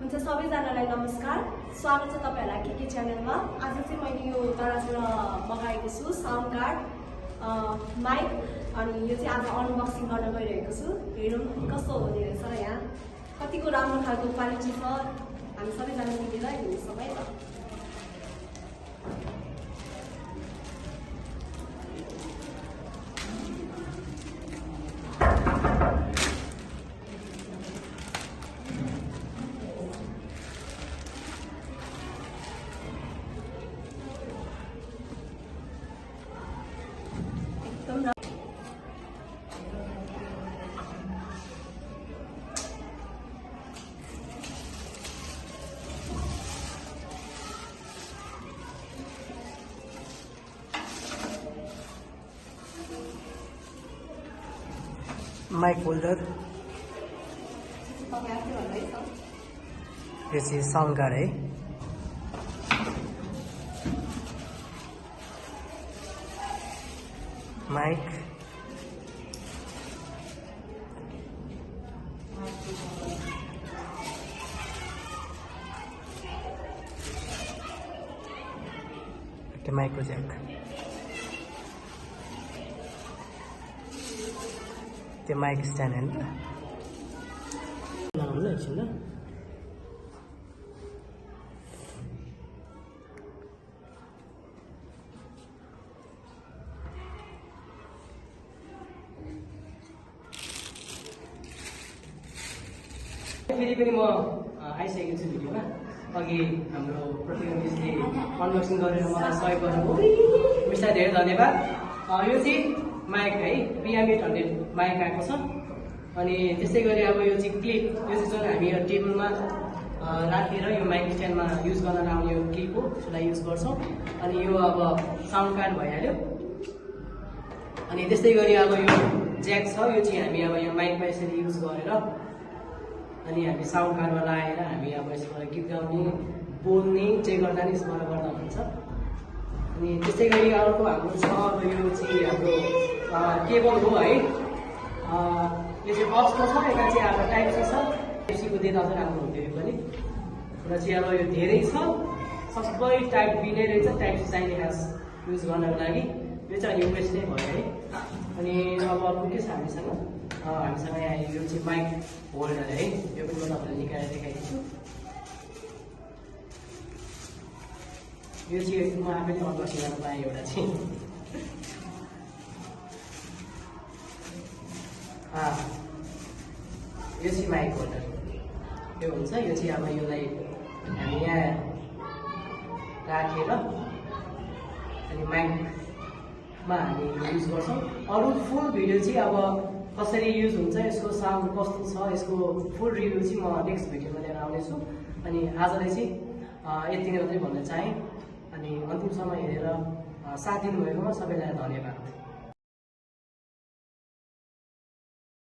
हुन्छ सबैजनालाई नमस्कार, स्वागत छ तपाईहरुलाई के च्यानलमा। आज चाहिँ मैले यो तराजबाट मगाएको छु साउन्ड कार्ड माइक, अनि यो चाहिँ आज अनबक्सिङ गर्न गइरहेको छु। हेरौँ कस्तो हुँदै रहेछ। यहाँ कतिको राम्रो खालको क्वालिटी छ, हामी सबैजना मिलेर हेर्छौँ है त। माइक होल्डर, यो चाहिँ साउन्ड कार्ड है। माइक, माइक्रो ज्याक, त्यो माइक स्ट्यान्ड हैन त। लाउनु एकछिन ल। फेरि पनि म आइसकेको छु भिडियोमा। अघि हाम्रो प्रतिनिधिले अनबक्सिङ गरेर मलाई सहयोग गर्नुभयो, उसलाई धेरै धन्यवाद। यो चाहिँ माइक है, PM800 माइक आएको छ। अनि त्यसै गरी अब यो चाहिँ क्लिप, यो चाहिँ जुन हामी यो टेबलमा राखेर यो माइक स्ट्यान्डमा युज गर्न लाउने यो क्लिप हो, त्यसलाई युज गर्छौँ। अनि यो अब साउन्ड कार्ड भइहाल्यो। अनि त्यस्तै गरी अब यो ज्याक छ, यो चाहिँ हामी अब यो माइकमा यसरी युज गरेर अनि हामी साउन्ड कार्डमा लगाएर हामी अब यसबाट गीत गाउने, बोल्ने चाहिँ गर्दा नि यसबाट गर्दा हुन्छ। अनि त्यस्तै गरी अर्को हाम्रो छ अब यो चाहिँ हाम्रो केबल हो है। यो चाहिँ बक्सको छ, यता चाहिँ हाम्रो टाइप सी छ। टाइप सीको दिँदा चाहिँ राम्रो हुन्थ्यो यो पनि। र चाहिँ अब यो धेरै छ, सबै टाइप बी नै रहेछ, टाइप सी चाहिने खास युज गर्नको लागि। यो चाहिँ युएस नै भयो है। अनि अब अर्को के छ हामीसँग यहाँ यो चाहिँ माइक होल्डर है। यो पनि म तपाईँलाई निकालेर देखाइदिन्छु। यो चाहिँ म आफैले अनबक्सिङ गर्न पाएँ एउटा चाहिँ। यो चाहिँ माइक होल्डर यो हुन्छ। यो चाहिँ अब यसलाई हामी यहाँ राखेर अनि माइकमा हामी युज गर्छौँ। अरू फुल भिडियो चाहिँ अब कसरी युज हुन्छ, यसको साउन्ड कस्तो छ, यसको फुल रिभ्यू चाहिँ म नेक्स्ट भिडियोमा लिएर आउनेछु। अनि आजलाई चाहिँ यति नै मात्रै भन्न चाहेँ। अनि अन्तिमसम्म हेरेर साथ दिनुभएकोमा सबैलाई धन्यवाद।